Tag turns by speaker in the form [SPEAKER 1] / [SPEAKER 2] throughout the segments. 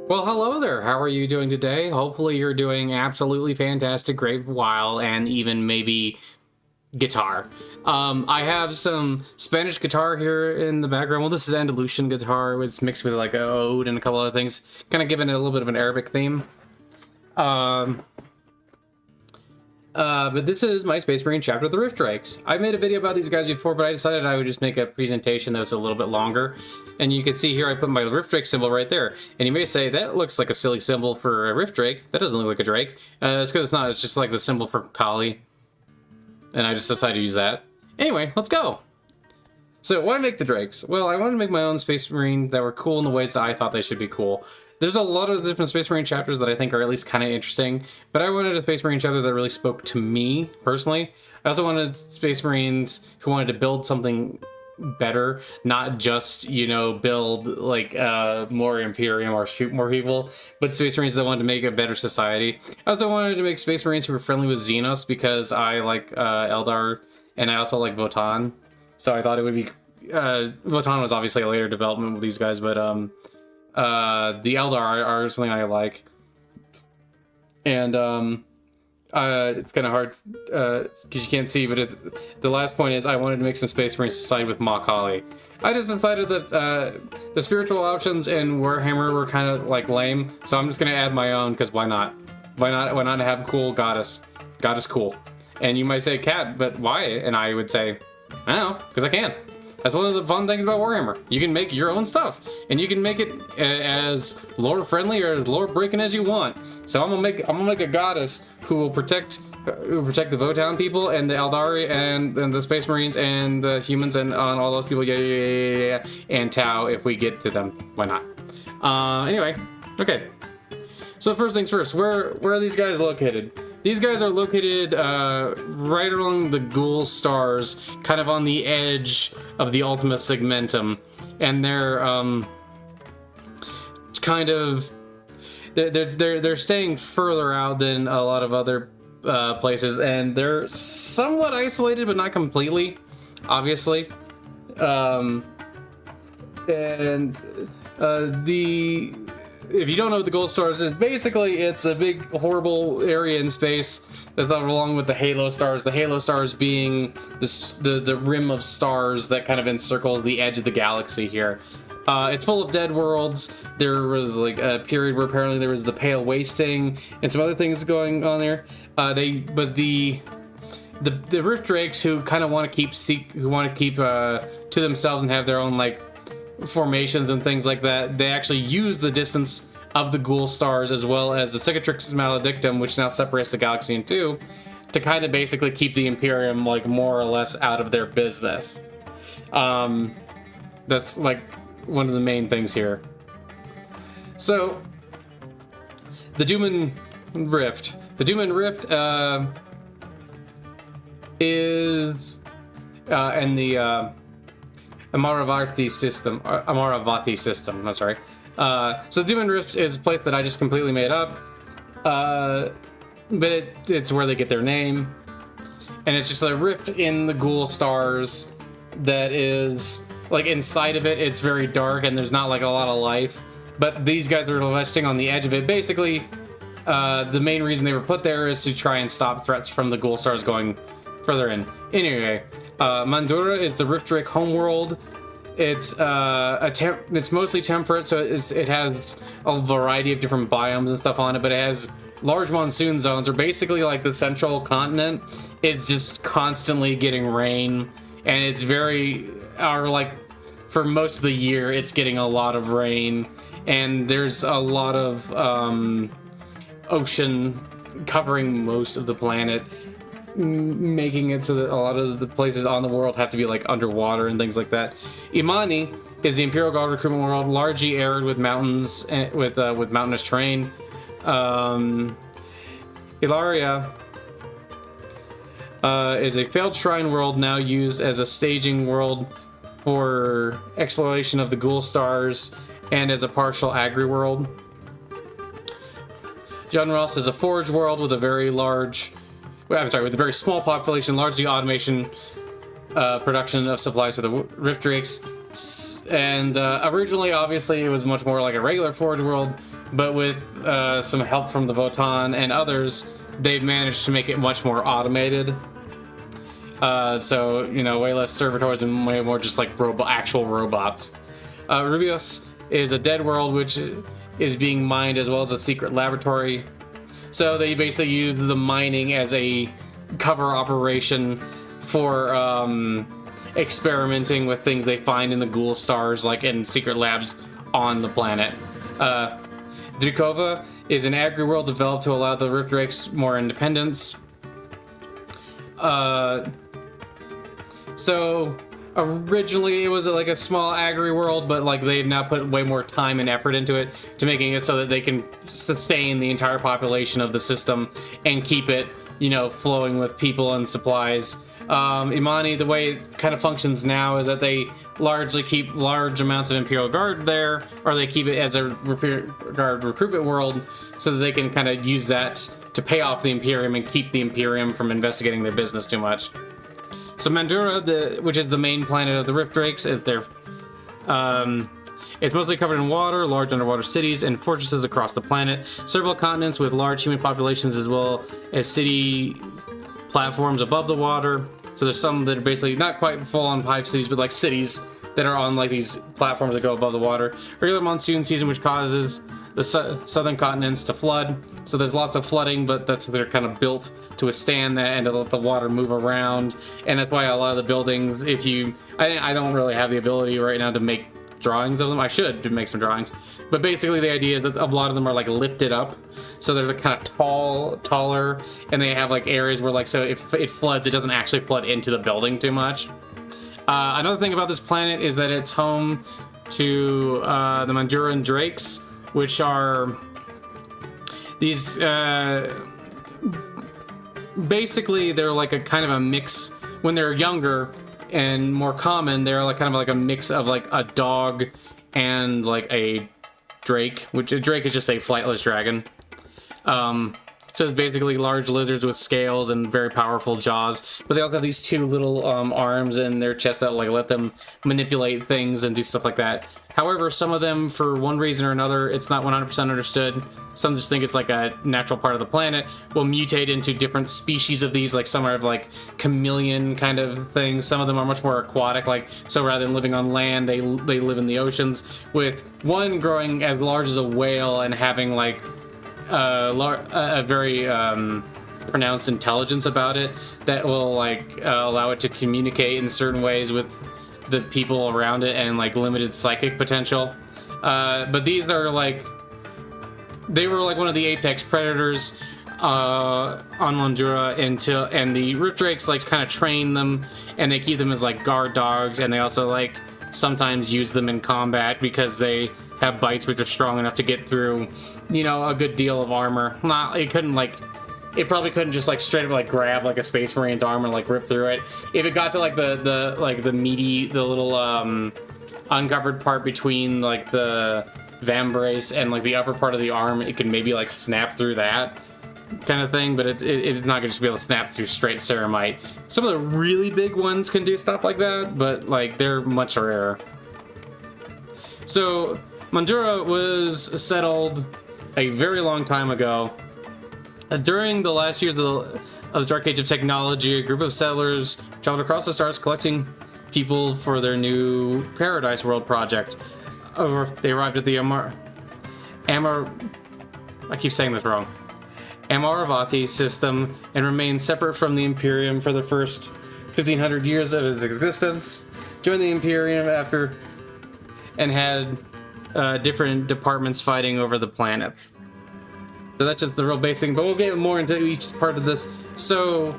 [SPEAKER 1] Well, hello there. How are you doing today? Hopefully, you're doing absolutely fantastic, great, while, and even maybe guitar. I have some Spanish guitar here in the background. Well, this is Andalusian guitar. It's mixed with like a ode and a couple other things, kind of giving it a little bit of an Arabic theme. Um, but this is my Space Marine chapter of the Rift Drakes. I made a video about these guys before, but I decided I would just make a presentation that was a little bit longer. And you can see here I put my Rift Drake symbol right there. And you may say, that looks like a silly symbol for a Rift Drake. That doesn't look like a Drake. It's because it's not. It's just like the symbol for Kali. And I just decided to use that. Anyway, let's go. So why make the Drakes? Well, I wanted to make my own Space Marine that were cool in the ways that I thought they should be cool. There's a lot of different Space Marine chapters that I think are at least kind of interesting, but I wanted a Space Marine chapter that really spoke to me, personally. I also wanted Space Marines who wanted to build something better, not just, you know, build, like, more Imperium or shoot more people, but Space Marines that wanted to make a better society. I also wanted to make Space Marines who were friendly with Xenos, because I like Eldar, and I also like Votann. So I thought it would be... Votann was obviously a later development with these guys, but, the Eldar are something I like. And, it's kind of hard, because you can't see, but the last point is I wanted to make some Space Marines to side with Ma Kali. I just decided that, the spiritual options in Warhammer were kind of, like, lame, so I'm just gonna add my own, because why not? Why not have a cool goddess? Goddess cool. And you might say, Cat, but why? And I would say, I don't know, because I can. That's one of the fun things about Warhammer. You can make your own stuff, and you can make it as lore friendly or as lore breaking as you want. So I'm gonna make a goddess who will protect the Votann people and the Eldari and the Space Marines and the humans and on all those people. Yeah, and Tau if we get to them. Why not? Anyway, okay. So first things first, where are these guys located? These guys are located right along the Ghoul stars, kind of on the edge of the Ultima Segmentum, and they're kind of they're staying further out than a lot of other places, and they're somewhat isolated, but not completely, obviously. If you don't know what the Gold Stars is, basically it's a big horrible area in space that's not along with the Halo Stars. The Halo Stars being the rim of stars that kind of encircles the edge of the galaxy here. It's full of dead worlds. There was like a period where apparently there was the Pale Wasting and some other things going on there. But the Rift Drakes who kind of want to keep to themselves and have their own like formations and things like that, they actually use the distance of the Ghoul stars as well as the Cicatrix Maledictum, which now separates the galaxy in two, to kind of basically keep the Imperium like more or less out of their business. That's like one of the main things here. So the Dooman Rift. The Dooman Rift is in the Amaravati system. I'm sorry. So the Dooman Rift is a place that I just completely made up, but it's where they get their name, and it's just a rift in the Ghoul stars that is like inside of it. It's very dark and there's not like a lot of life, but these guys are resting on the edge of it. Basically, the main reason they were put there is to try and stop threats from the Ghoul stars going further in. Anyway. Mandura is the Rift Drake homeworld. It's it's mostly temperate, so it has a variety of different biomes and stuff on it, but it has large monsoon zones, or basically like the central continent is just constantly getting rain, and it's for most of the year it's getting a lot of rain, and there's a lot of ocean covering most of the planet, making it so that a lot of the places on the world have to be like underwater and things like that. Imani is the Imperial Guard recruitment world, largely arid with mountains and with mountainous terrain. Ilaria is a failed shrine world now used as a staging world for exploration of the Ghoul stars and as a partial agri world. Junros is a forge world with a very small population, largely automation, production of supplies for the Rift Drakes. And originally, obviously, it was much more like a regular Forge world, but with some help from the Votan and others, they've managed to make it much more automated. So, you know, way less servitors and way more just like actual robots. Rubios is a dead world which is being mined as well as a secret laboratory. So they basically use the mining as a cover operation for experimenting with things they find in the ghoul stars, like in secret labs on the planet. Drukova is an agri-world developed to allow the Rift Drakes more independence. So originally it was like a small agri-world, but like they've now put way more time and effort into it to making it so that they can sustain the entire population of the system and keep it, you know, flowing with people and supplies. Imani, the way it kind of functions now is that they largely keep large amounts of Imperial Guard there, or they keep it as a Guard recruitment world so that they can kind of use that to pay off the Imperium and keep the Imperium from investigating their business too much. So Mandura, which is the main planet of the Rift Drakes, it's mostly covered in water, large underwater cities, and fortresses across the planet. Several continents with large human populations, as well as city platforms above the water. So there's some that are basically not quite full-on hive cities, but like cities that are on like these platforms that go above the water. Regular monsoon season, which causes the southern continents to flood. So there's lots of flooding, but that's they're kind of built to withstand that and to let the water move around. And that's why a lot of the buildings, I don't really have the ability right now to make drawings of them. I should to make some drawings. But basically the idea is that a lot of them are like lifted up. So they're kind of taller, and they have like areas where like, so if it floods, it doesn't actually flood into the building too much. Another thing about this planet is that it's home to the Manduran Drakes, which are these basically they're like a kind of a mix. When they're younger and more common, they're like kind of like a mix of like a dog and like a drake, which a drake is just a flightless dragon. So it's basically large lizards with scales and very powerful jaws, but they also have these two little arms in their chest that like let them manipulate things and do stuff like that. However, some of them, for one reason or another, it's not 100% understood. Some just think it's like a natural part of the planet, will mutate into different species of these, like some are like chameleon kind of things. Some of them are much more aquatic, like so rather than living on land, they live in the oceans, with one growing as large as a whale and having like a very pronounced intelligence about it that will like allow it to communicate in certain ways with the people around it, and like limited psychic potential. But these are like, they were like one of the apex predators on Mandura and the Rift Drakes like kind of train them, and they keep them as like guard dogs, and they also like sometimes use them in combat because they have bites which are strong enough to get through, you know, a good deal of armor. It probably couldn't just like straight up like grab like a Space Marine's armor and like rip through it. If it got to like the meaty, the little uncovered part between like the vambrace and like the upper part of the arm, it could maybe like snap through that kind of thing, but it's not gonna just be able to snap through straight ceramite. Some of the really big ones can do stuff like that, but like they're much rarer. So Mandura was settled a very long time ago. During the last years of the Dark Age of Technology, a group of settlers traveled across the stars collecting people for their new Paradise World project. They arrived at the I keep saying this wrong. Amaravati system, and remained separate from the Imperium for the first 1500 years of its existence. Joined the Imperium after and had different departments fighting over the planets. So that's just the real basic, but we'll get more into each part of this. So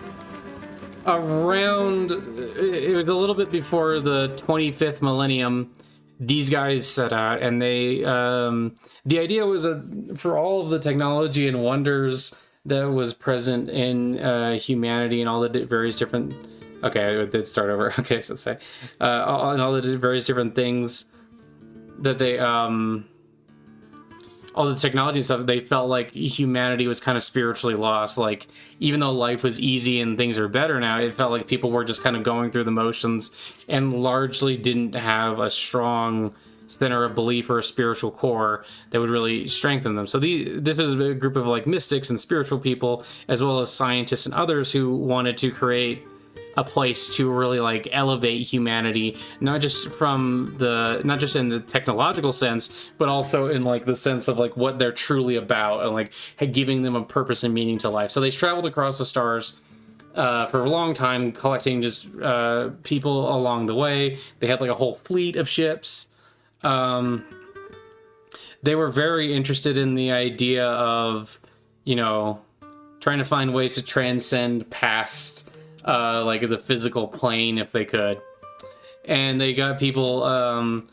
[SPEAKER 1] around, it was a little bit before the 25th millennium, these guys set out, and they, the idea was that for all of the technology and wonders that was present in humanity and all the various different, okay, it did start over, okay, so let's say, all the various different things that they, all all the technology and stuff, they felt like humanity was kind of spiritually lost. Like, even though life was easy and things are better now, it felt like people were just kind of going through the motions and largely didn't have a strong center of belief or a spiritual core that would really strengthen them. So this is a group of like mystics and spiritual people, as well as scientists and others who wanted to create a place to really like elevate humanity, not just in the technological sense, but also in like the sense of like what they're truly about, and like giving them a purpose and meaning to life. So they traveled across the stars for a long time, collecting just people along the way. They had like a whole fleet of ships. They were very interested in the idea of, you know, trying to find ways to transcend past like the physical plane if they could. And they got people, some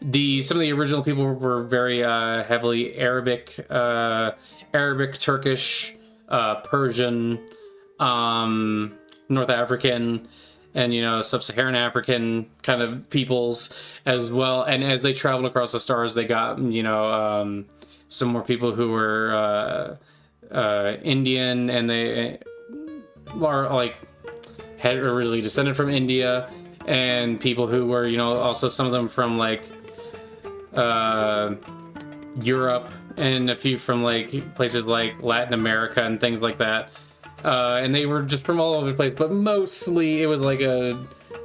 [SPEAKER 1] of the original people were very heavily Arabic, Turkish, Persian, North African, and, you know, sub-Saharan African kind of peoples as well. And as they traveled across the stars, they got, you know, some more people who were Indian, and they are like had really descended from India, and people who were, you know, also some of them from like Europe, and a few from like places like Latin America and things like that. And they were just from all over the place, but mostly it was like a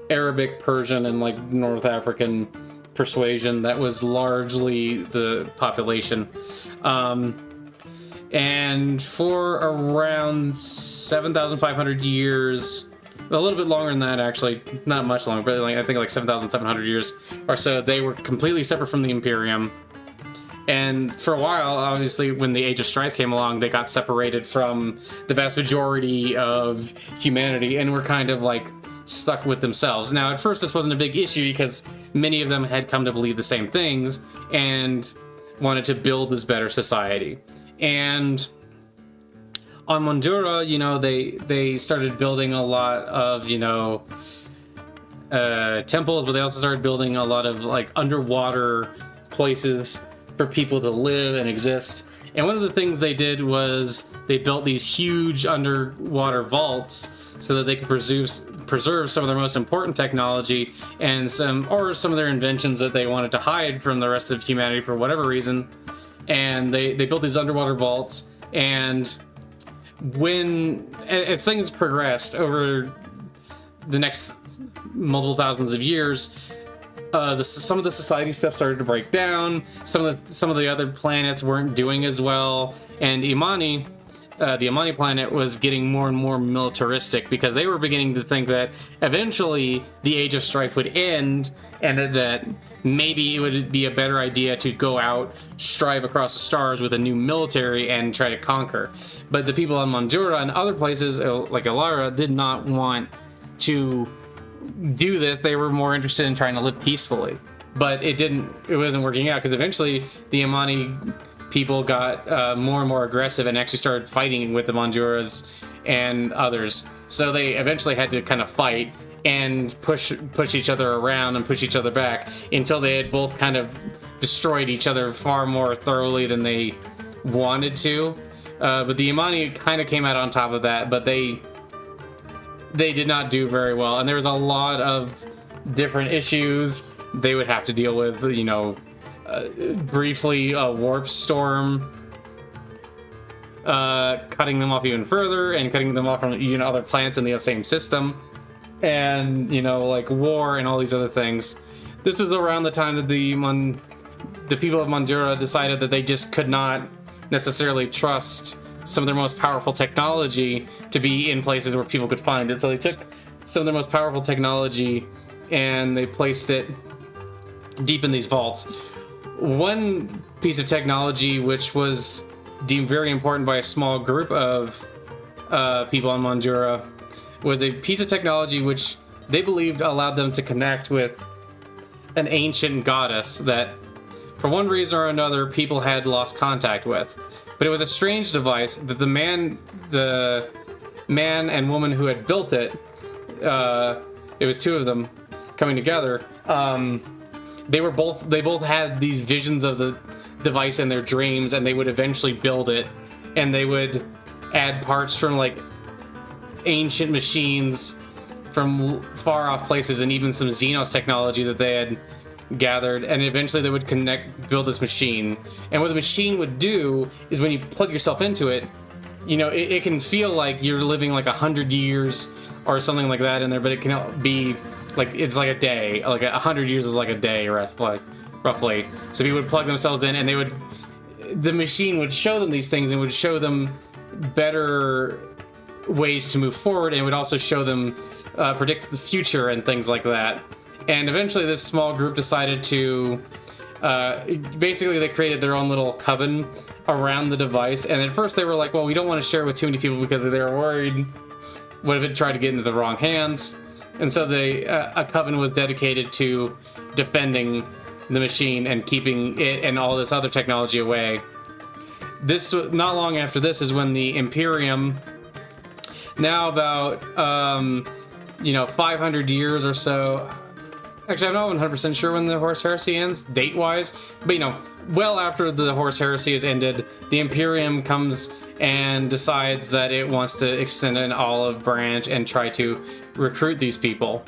[SPEAKER 1] Arabic, Persian, and like North African persuasion that was largely the population. And for around 7,500 years, a little bit longer than that, actually, not much longer, but like, I think like 7,700 years or so, they were completely separate from the Imperium. And for a while, obviously, when the Age of Strife came along, they got separated from the vast majority of humanity and were kind of like stuck with themselves. Now, at first, this wasn't a big issue because many of them had come to believe the same things and wanted to build this better society. And on Mondura, you know, they started building a lot of, you know, temples, but they also started building a lot of like underwater places for people to live and exist. And one of the things they did was they built these huge underwater vaults so that they could preserve some of their most important technology and some of their inventions that they wanted to hide from the rest of humanity for whatever reason. And they built these underwater vaults, and as things progressed over the next multiple thousands of years, some of the society stuff started to break down. Some of the other planets weren't doing as well, and the Imani planet was getting more and more militaristic because they were beginning to think that eventually the Age of Strife would end, and that maybe it would be a better idea to go out, strive across the stars with a new military, and try to conquer. But the people on Mondura and other places like Alara did not want to do this. They were more interested in trying to live peacefully. But it wasn't working out, because eventually the Imani people got more and more aggressive and actually started fighting with the Monduras and others. So they eventually had to kind of fight and push each other around and push each other back until they had both kind of destroyed each other far more thoroughly than they wanted to. But the Imani kind of came out on top of that, but they did not do very well, and there was a lot of different issues they would have to deal with. You know, briefly a warp storm, cutting them off even further, and cutting them off from, you know, other planets in the same system, and, you know, like war and all these other things. This was around the time that the people of Mondura decided that they just could not necessarily trust some of their most powerful technology to be in places where people could find it. So they took some of their most powerful technology and they placed it deep in these vaults. One piece of technology which was deemed very important by a small group of people on Mondura was a piece of technology which they believed allowed them to connect with an ancient goddess that, for one reason or another, people had lost contact with. But it was a strange device that the man and woman who had built it, it was two of them coming together. They both had these visions of the device in their dreams, and they would eventually build it, and they would add parts from like ancient machines from far off places, and even some Xenos technology that they had gathered, and eventually they would build this machine. And what the machine would do is, when you plug yourself into it, you know, it can feel like you're living like 100 years or something like that in there, but it can be like, it's like a day. Like 100 years is like a day, roughly. So people would plug themselves in, and the machine would show them these things, and would show them better ways to move forward, and would also show them predict the future and things like that. And eventually this small group decided to basically they created their own little coven around the device. And at first they were like, well, we don't want to share it with too many people because they were worried what if it tried to get into the wrong hands. And so a coven was dedicated to defending the machine and keeping it and all this other technology away. This, not long after this, is when the Imperium, now about 500 years or so. Actually, I'm not 100% sure when the Horus Heresy ends, date-wise, but well after the Horus Heresy is ended, the Imperium comes and decides that it wants to extend an olive branch and try to recruit these people.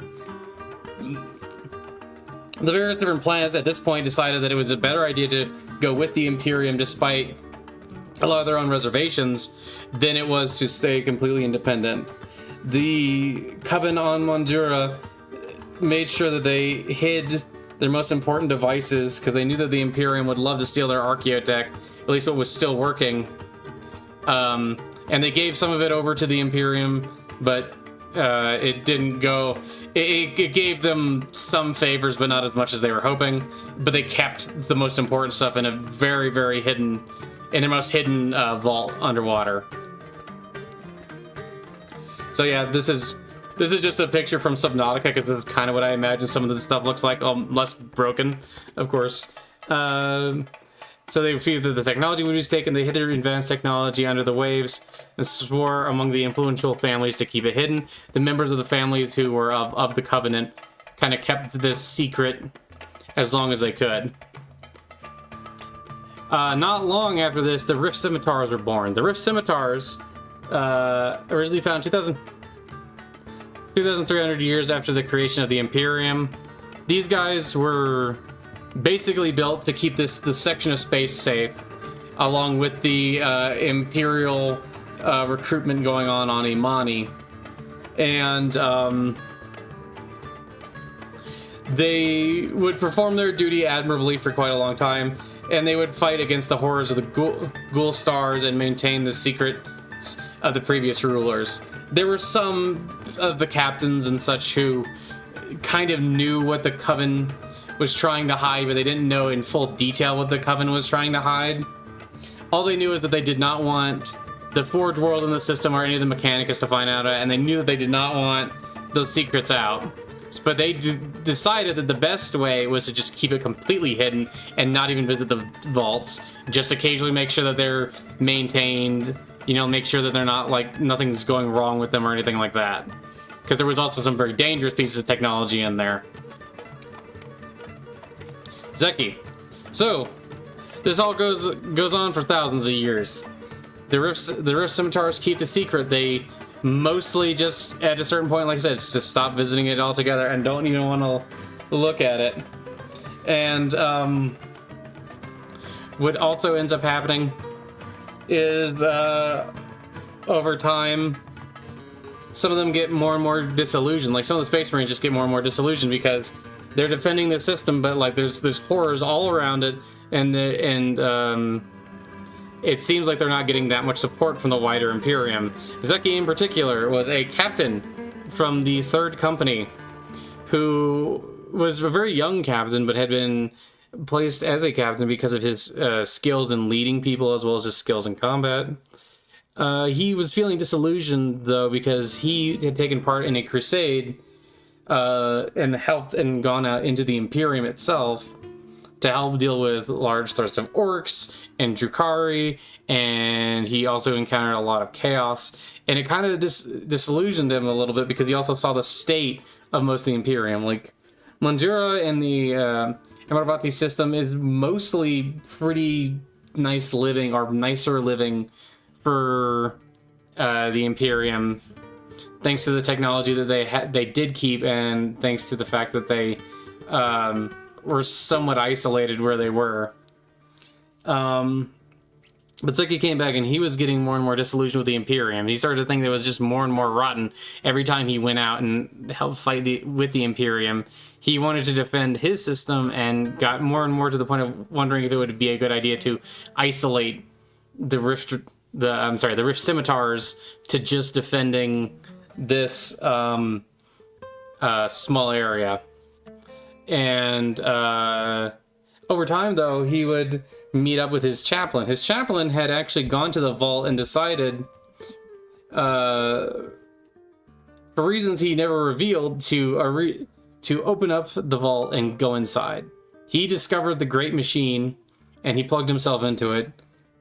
[SPEAKER 1] The various different planets at this point decided that it was a better idea to go with the Imperium, despite a lot of their own reservations, than it was to stay completely independent. The Coven on Mondura made sure that they hid their most important devices, because they knew that the Imperium would love to steal their archaeotech, at least what was still working. And they gave some of it over to the Imperium, but it didn't go. It gave them some favors, but not as much as they were hoping. But they kept the most important stuff in a very, very hidden, in their most hidden vault underwater. So yeah, this is just a picture from Subnautica, because this is kind of what I imagine some of this stuff looks like, less broken, of course. So they feared that the technology would be taken. They hid their advanced technology under the waves and swore among the influential families to keep it hidden. The members of the families who were of the Covenant kind of kept this secret as long as they could. Not long after this, the Rift Scimitars were born. The Rift Scimitars, originally found 2,300 years after the creation of the Imperium. These guys were basically built to keep this section of space safe, along with the Imperial recruitment going on Imani. And they would perform their duty admirably for quite a long time, and they would fight against the horrors of the Ghoul Stars and maintain the secrets of the previous rulers. There were some of the captains and such who kind of knew what the Coven was trying to hide, but they didn't know in full detail what the Coven was trying to hide. All they knew is that they did not want the Forge World in the system or any of the Mechanicus to find out, and they knew that they did not want those secrets out. But they decided that the best way was to just keep it completely hidden and not even visit the vaults. Just occasionally make sure that they're maintained, make sure that they're not, like, nothing's going wrong with them or anything like that. Because there was also some very dangerous pieces of technology in there. Zeki. So, this all goes on for thousands of years. The Rift Scimitars keep the secret. They mostly just, at a certain point, like I said, just stop visiting it altogether and don't even want to look at it. And what also ends up happening is, over time, some of them get more and more disillusioned. Like, some of the Space Marines just get more and more disillusioned because they're defending the system, but like there's horrors all around it, and it seems like they're not getting that much support from the wider Imperium. Zeki in particular was a captain from the Third Company, who was a very young captain, but had been placed as a captain because of his skills in leading people as well as his skills in combat. He was feeling disillusioned, though, because he had taken part in a crusade and helped and gone out into the Imperium itself to help deal with large threats of orcs and Drukhari, and he also encountered a lot of chaos, and it kind of disillusioned him a little bit because he also saw the state of most of the Imperium. Like, Mondura and the and what about the system is mostly pretty nice living, or nicer living, for the Imperium, thanks to the technology that they did keep, and thanks to the fact that they were somewhat isolated where they were. But Zeki came back, and he was getting more and more disillusioned with the Imperium. He started to think that it was just more and more rotten every time he went out and helped fight with the Imperium. He wanted to defend his system, and got more and more to the point of wondering if it would be a good idea to isolate the Rift Scimitars to just defending this small area. And over time, though, he would meet up with his chaplain. His chaplain had actually gone to the vault and decided, for reasons he never revealed, to open up the vault and go inside. He discovered the Great Machine, and he plugged himself into it.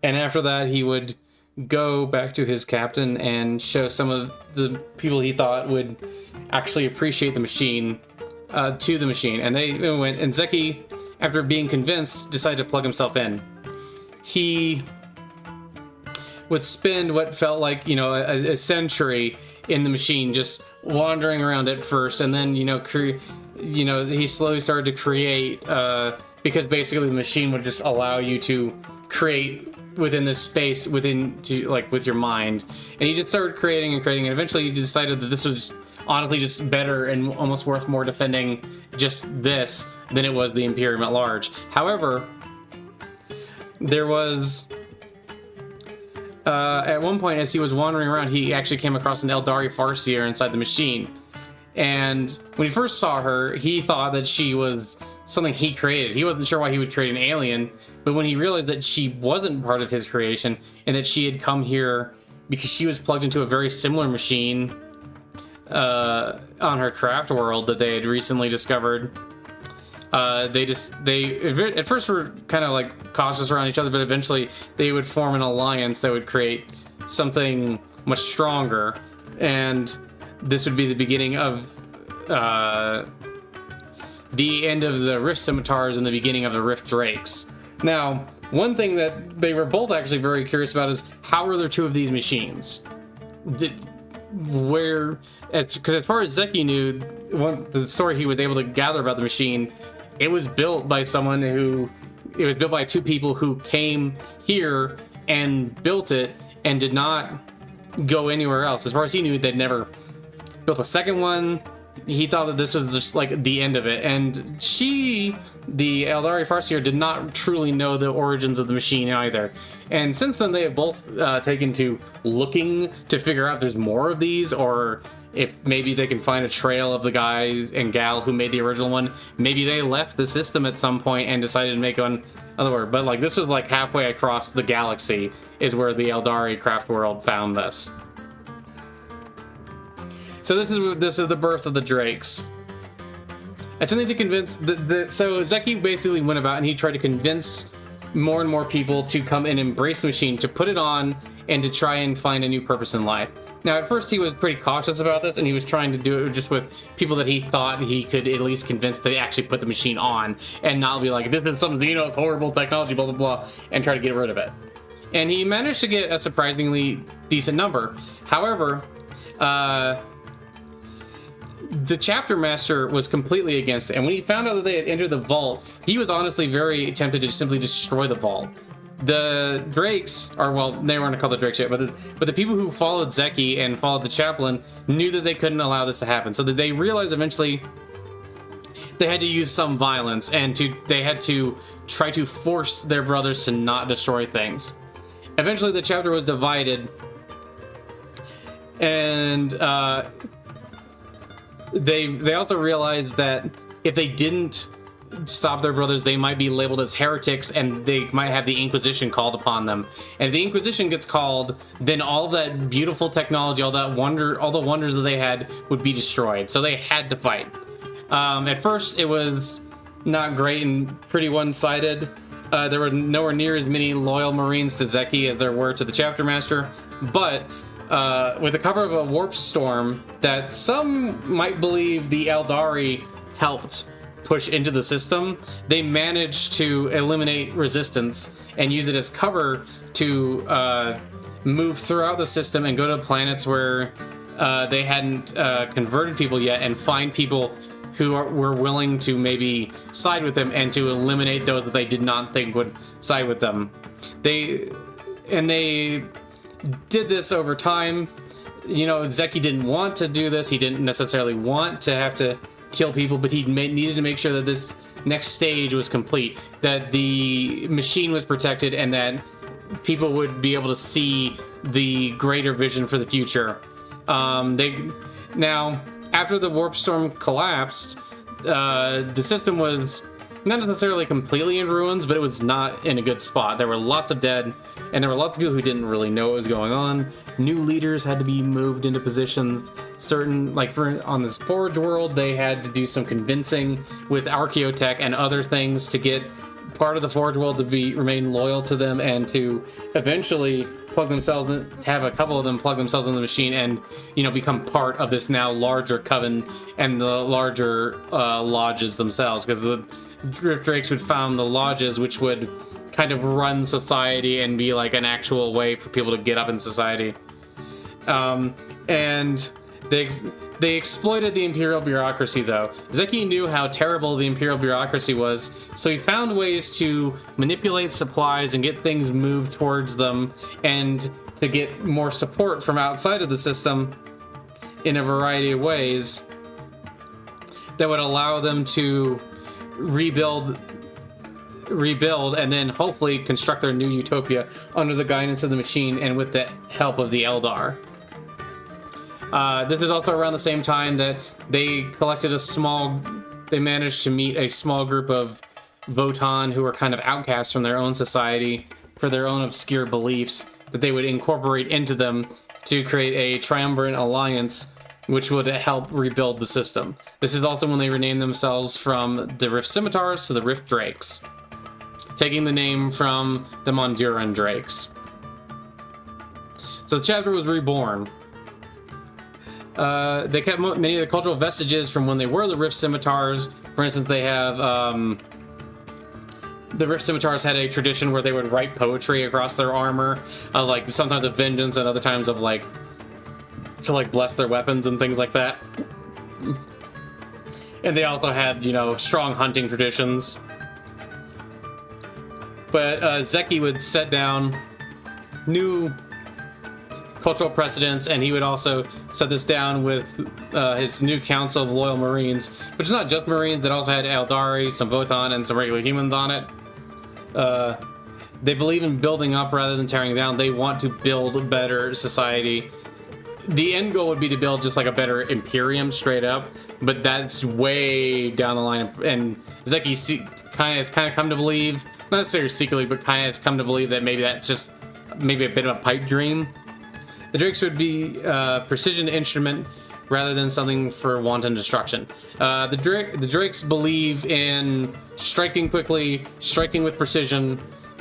[SPEAKER 1] And after that, he would go back to his captain and show some of the people he thought would actually appreciate the machine to the machine. And they went, and Zeki, after being convinced, decided to plug himself in. He would spend what felt like, a century in the machine, just wandering around at first, and then, he slowly started to create, because basically the machine would just allow you to create within this space, with your mind. And he just started creating and creating, and eventually he decided that this was honestly just better and almost worth more defending just this than it was the Imperium at large. However, there was at one point, as he was wandering around, he actually came across an Eldari Farseer inside the machine. And when he first saw her, he thought that she was something he created. He wasn't sure why he would create an alien, but when he realized that she wasn't part of his creation, and that she had come here because she was plugged into a very similar machine on her craft world that they had recently discovered, they at first were kind of like cautious around each other, but eventually they would form an alliance that would create something much stronger, and this would be the beginning of the end of the Rift Scimitars and the beginning of the Rift Drakes. Now, one thing that they were both actually very curious about is, how are there two of these machines? Because as far as Zeki knew, the story he was able to gather about the machine, it was built by two people who came here and built it and did not go anywhere else. As far as he knew, they'd never built a second one. He thought that this was just like the end of it. And the Eldari Farseer, did not truly know the origins of the machine either. And since then, they have both taken to looking to figure out if there's more of these, or if maybe they can find a trail of the guys and gal who made the original one. Maybe they left the system at some point and decided to make one other. But like, this was like halfway across the galaxy is where the Eldari craft world found this. So this is the birth of the Drakes. It's something to convince so Zeki basically went about and he tried to convince more and more people to come and embrace the machine, to put it on, and to try and find a new purpose in life. Now, at first he was pretty cautious about this, and he was trying to do it just with people that he thought he could at least convince to actually put the machine on, and not be like, this is some Xenos horrible technology, blah, blah, blah, and try to get rid of it. And he managed to get a surprisingly decent number. However, the chapter master was completely against it, and when he found out that they had entered the vault, he was honestly very tempted to simply destroy the vault. The Drakes, or well, they weren't called the Drakes yet, but the people who followed Zeki and followed the chaplain knew that they couldn't allow this to happen. So that they realized eventually they had to use some violence, and they had to try to force their brothers to not destroy things. Eventually, the chapter was divided, and they also realized that if they didn't stop their brothers, they might be labeled as heretics, and they might have the Inquisition called upon them. And if the Inquisition gets called, then all that beautiful technology, all the wonders that they had would be destroyed. So they had to fight. At first, it was not great and pretty one-sided. There were nowhere near as many loyal Marines to Zeki as there were to the chapter master, but with the cover of a warp storm that some might believe the Eldari helped push into the system, they managed to eliminate resistance and use it as cover to move throughout the system and go to planets where they hadn't converted people yet, and find people who were willing to maybe side with them, and to eliminate those that they did not think would side with them. They did this over time. You know, Zeki didn't want to do this. He didn't necessarily want to have to kill people, but he needed to make sure that this next stage was complete, that the machine was protected, and that people would be able to see the greater vision for the future. Now, after the warp storm collapsed, the system was not necessarily completely in ruins, but it was not in a good spot. There were lots of dead, and there were lots of people who didn't really know what was going on. New leaders had to be moved into positions. Certain, like on this Forge world, they had to do some convincing with Archaeotech and other things to get part of the Forge world to remain loyal to them, and to eventually plug themselves in, have a couple of them plug themselves in the machine and, you know, become part of this now larger coven and the larger lodges themselves, because the Drift Drakes would found the lodges, which would kind of run society and be like an actual way for people to get up in society. And they exploited the Imperial bureaucracy, though. Zeki knew how terrible the Imperial bureaucracy was, so he found ways to manipulate supplies and get things moved towards them, and to get more support from outside of the system in a variety of ways that would allow them to rebuild and then hopefully construct their new utopia under the guidance of the machine and with the help of the Eldar. This is also around the same time that they managed to meet a small group of Votan who were kind of outcasts from their own society for their own obscure beliefs, that they would incorporate into them to create a triumvirate alliance which would help rebuild the system. This is also when they renamed themselves from the Rift Scimitars to the Rift Drakes, taking the name from the Monduran Drakes. So the chapter was reborn. They kept many of the cultural vestiges from when they were the Rift Scimitars. For instance, they have the Rift Scimitars had a tradition where they would write poetry across their armor, like sometimes of vengeance and other times of like to like bless their weapons and things like that. And they also had, you know, strong hunting traditions. But Zeki would set down new cultural precedents, and he would also set this down with his new council of loyal Marines, which is not just Marines, that also had Eldari, some Votan, and some regular humans on it. They believe in building up rather than tearing down. They want to build a better society. The end goal would be to build just like a better Imperium straight up, but that's way down the line. And Zeki has kind of come to believe, not necessarily secretly, but kind of has come to believe that maybe that's just maybe a bit of a pipe dream. The Drakes would be precision instrument rather than something for wanton destruction. The Drakes believe in striking quickly, striking with precision,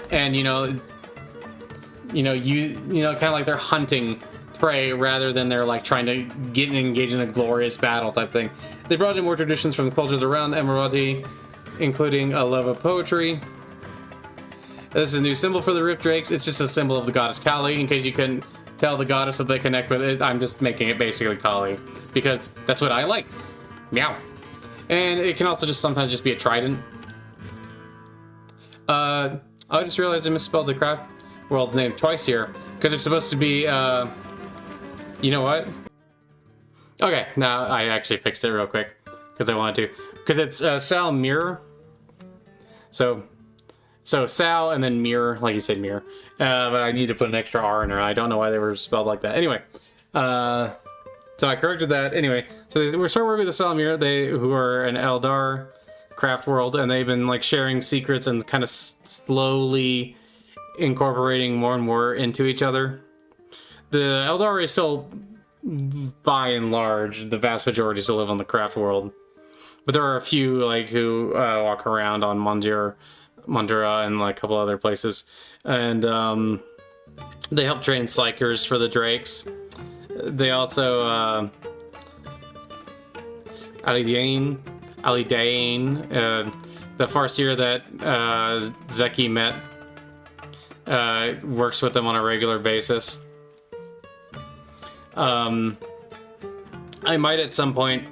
[SPEAKER 1] and kind of like they're hunting prey rather than they're like trying to get engaged in a glorious battle type thing. They brought in more traditions from the cultures around Emirati, including a love of poetry. This is a new symbol for the Rift Drakes. It's just a symbol of the goddess Kali. In case you couldn't tell the goddess that they connect with, I'm just making it basically Kali because that's what I like. Meow. And it can also just sometimes just be a trident. I just realized I misspelled the craft world name twice here because it's supposed to be you know what? Okay, now I actually fixed it real quick because I wanted to. Because it's Sal Mirror. So Sal and then Mirror, like you said, Mirror. But I need to put an extra R in there. I don't know why they were spelled like that. Anyway, so I corrected that. Anyway, so we're starting working with the Sal Mirror, who are an Eldar craft world, and they've been like sharing secrets and kind of slowly incorporating more and more into each other. The Eldar is still, by and large, the vast majority still live on the craft world. But there are a few like who walk around on Mondura and like a couple other places. And they help train Psykers for the Drakes. They also Alidain Ali Dane, the Farseer that Zeki met, works with them on a regular basis. I might at some point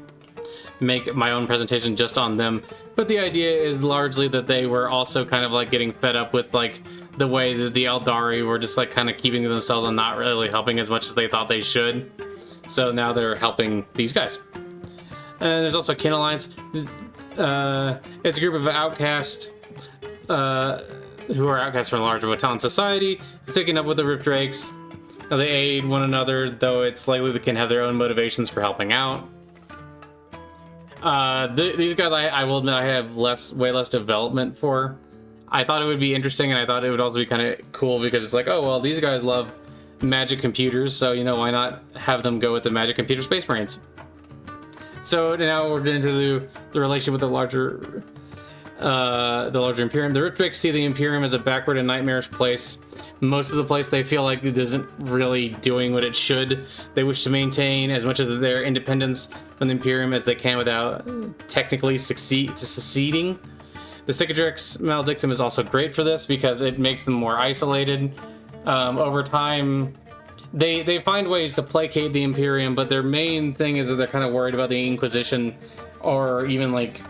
[SPEAKER 1] make my own presentation just on them, but the idea is largely that they were also kind of like getting fed up with like the way that the Eldari were just like kind of keeping themselves and not really helping as much as they thought they should. So now they're helping these guys. And there's also Kin Alliance. It's a group of outcasts who are outcasts from a larger Watan society, taking up with the Rift Drakes. They aid one another, though it's likely they can have their own motivations for helping out. These guys, I will admit, I have way less development for. I thought it would be interesting, and I thought it would also be kind of cool because it's like, oh, well, these guys love magic computers, so, you know, why not have them go with the magic computer Space Marines? So now we're getting into the relationship with the larger Imperium. The Rift Drakes see the Imperium as a backward and nightmarish place. Most of the place they feel like it isn't really doing what it should. They wish to maintain as much of their independence from the Imperium as they can without technically seceding. The Cicatrix Maledictum is also great for this because it makes them more isolated. Over time, they find ways to placate the Imperium, but their main thing is that they're kind of worried about the Inquisition, or even like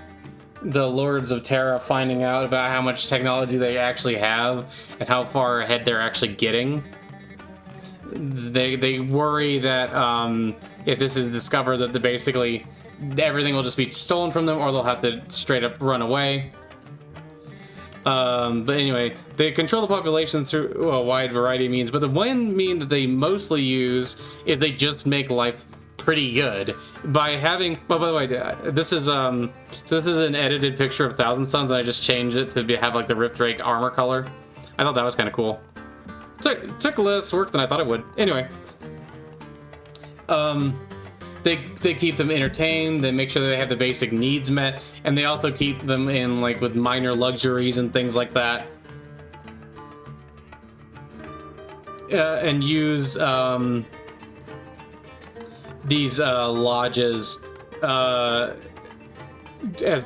[SPEAKER 1] the Lords of Terra finding out about how much technology they actually have and how far ahead they're actually getting. They worry that if this is discovered, that basically everything will just be stolen from them, or they'll have to straight up run away. But anyway, they control the population through a wide variety of means, but the one mean that they mostly use is they just make life pretty good by having. Oh, by the way, this is so this is an edited picture of Thousand Suns, and I just changed it to have like the Rift Drake armor color. I thought that was kind of cool. Took less work than I thought it would. Anyway, they keep them entertained. They make sure that they have the basic needs met, and they also keep them in like with minor luxuries and things like that. And use these lodges as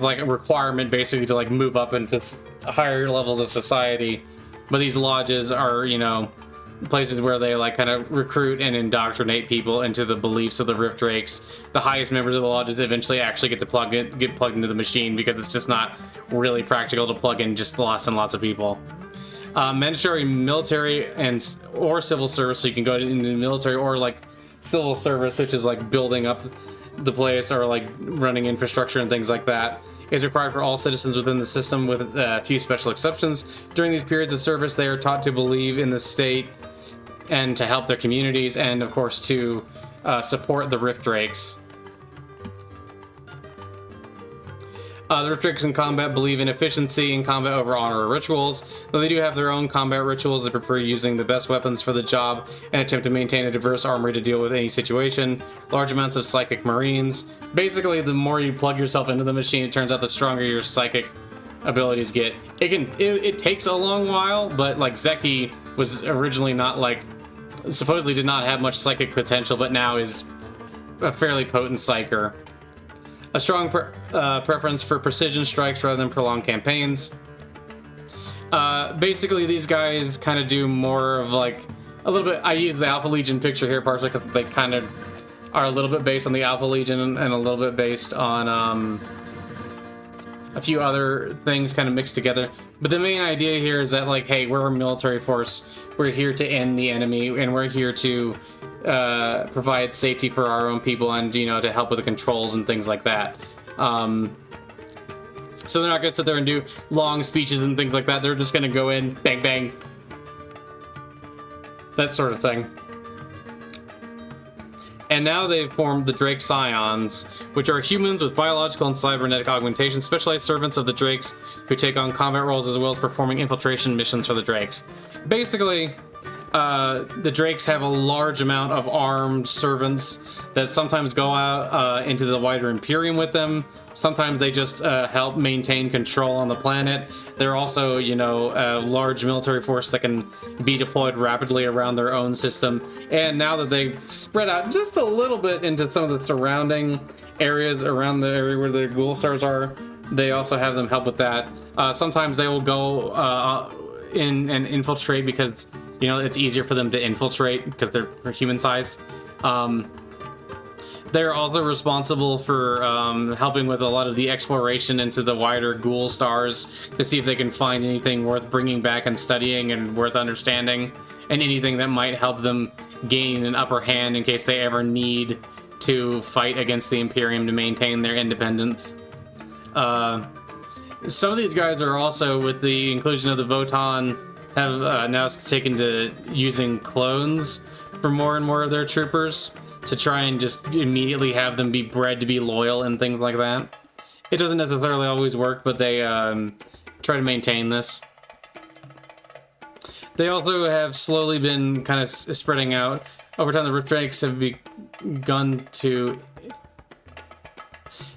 [SPEAKER 1] like a requirement, basically, to like move up into higher levels of society. But these lodges are, you know, places where they like kind of recruit and indoctrinate people into the beliefs of the Rift Drakes. The highest members of the lodges eventually actually get plugged into the machine, because it's just not really practical to plug in just lots and lots of people. Mandatory military or civil service, so you can go into the military or like civil service, which is like building up the place or like running infrastructure and things like that, is required for all citizens within the system, with a few special exceptions. During these periods of service, they are taught to believe in the state and to help their communities, and of course to support the Rift Drakes. The Rift Drakes in combat believe in efficiency in combat over honor or rituals, though they do have their own combat rituals. They prefer using the best weapons for the job and attempt to maintain a diverse armory to deal with any situation. Large amounts of psychic marines. Basically, the more you plug yourself into the machine, it turns out the stronger your psychic abilities get. It takes a long while, but like Zeki was originally not like, supposedly did not have much psychic potential, but now is a fairly potent psyker. A strong preference for precision strikes rather than prolonged campaigns. Basically, these guys kind of do more of like a little bit. I use the Alpha Legion picture here partially because they kind of are a little bit based on the Alpha Legion and a little bit based on a few other things kind of mixed together. But the main idea here is that, like, hey, we're a military force. We're here to end the enemy, and we're here to provide safety for our own people, and, you know, to help with the controls and things like that. So they're not going to sit there and do long speeches and things like that. They're just going to go in, bang, bang. That sort of thing. And now they've formed the Drake Scions, which are humans with biological and cybernetic augmentation, specialized servants of the Drakes who take on combat roles as well as performing infiltration missions for the Drakes. Basically, the Drakes have a large amount of armed servants that sometimes go out into the wider Imperium with them. Sometimes they just help maintain control on the planet. They're also, you know, a large military force that can be deployed rapidly around their own system. And now that they've spread out just a little bit into some of the surrounding areas around the area where the ghoul stars are, they also have them help with that. Sometimes they will go in and infiltrate because, you know, it's easier for them to infiltrate because they're human-sized. They're also responsible for helping with a lot of the exploration into the wider ghoul stars to see if they can find anything worth bringing back and studying and worth understanding, and anything that might help them gain an upper hand in case they ever need to fight against the Imperium to maintain their independence. Some of these guys are also, with the inclusion of the Votan, have now taken to using clones for more and more of their troopers to try and just immediately have them be bred to be loyal and things like that. It doesn't necessarily always work, but they try to maintain this. They also have slowly been kind of spreading out. Over time, the Rift Drakes have begun to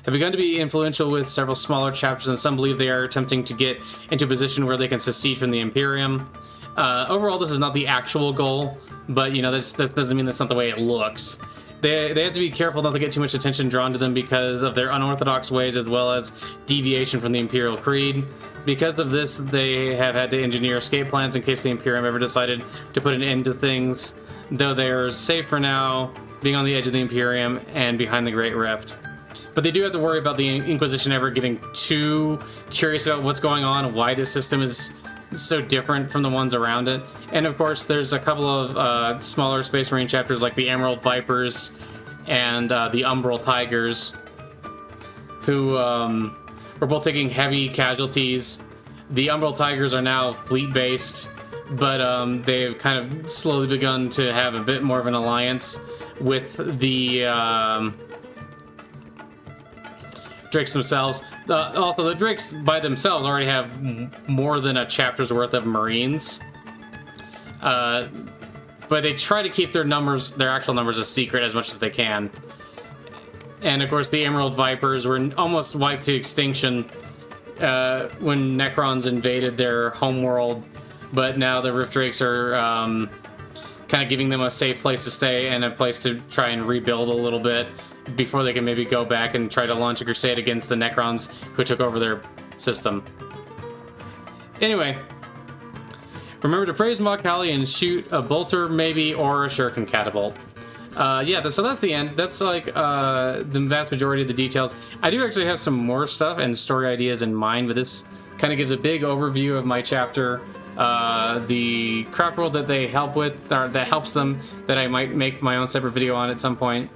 [SPEAKER 1] be influential with several smaller chapters, and some believe they are attempting to get into a position where they can secede from the Imperium. Overall, this is not the actual goal, but, you know, that doesn't mean that's not the way it looks. They have to be careful not to get too much attention drawn to them because of their unorthodox ways, as well as deviation from the Imperial Creed. Because of this, they have had to engineer escape plans in case the Imperium ever decided to put an end to things, though they're safe for now, being on the edge of the Imperium and behind the Great Rift. But they do have to worry about the Inquisition ever getting too curious about what's going on and why this system is so different from the ones around it. And of course, there's a couple of smaller Space Marine chapters like the Emerald Vipers and the Umbral Tigers, who were both taking heavy casualties. The Umbral Tigers are now fleet-based, but they've kind of slowly begun to have a bit more of an alliance with the Drakes themselves. Also, the Drakes by themselves already have more than a chapter's worth of Marines. But they try to keep their numbers, their actual numbers, a secret as much as they can. And of course, the Emerald Vipers were almost wiped to extinction when Necrons invaded their homeworld. But now the Rift Drakes are kind of giving them a safe place to stay and a place to try and rebuild a little bit before they can maybe go back and try to launch a crusade against the Necrons who took over their system. Anyway, remember to praise Mach Howdy and shoot a bolter, maybe, or a shuriken catapult. Yeah, so that's the end. That's like the vast majority of the details. I do actually have some more stuff and story ideas in mind, but this kind of gives a big overview of my chapter. The craft world that they help with, or that helps them, that I might make my own separate video on at some point,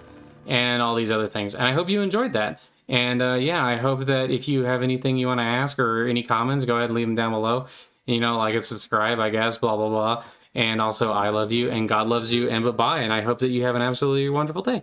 [SPEAKER 1] and all these other things. And I hope you enjoyed that. And yeah, I hope that if you have anything you want to ask or any comments, go ahead and leave them down below. You know, like and subscribe, I guess, blah, blah, blah. And also, I love you, and God loves you, and bye-bye. And I hope that you have an absolutely wonderful day.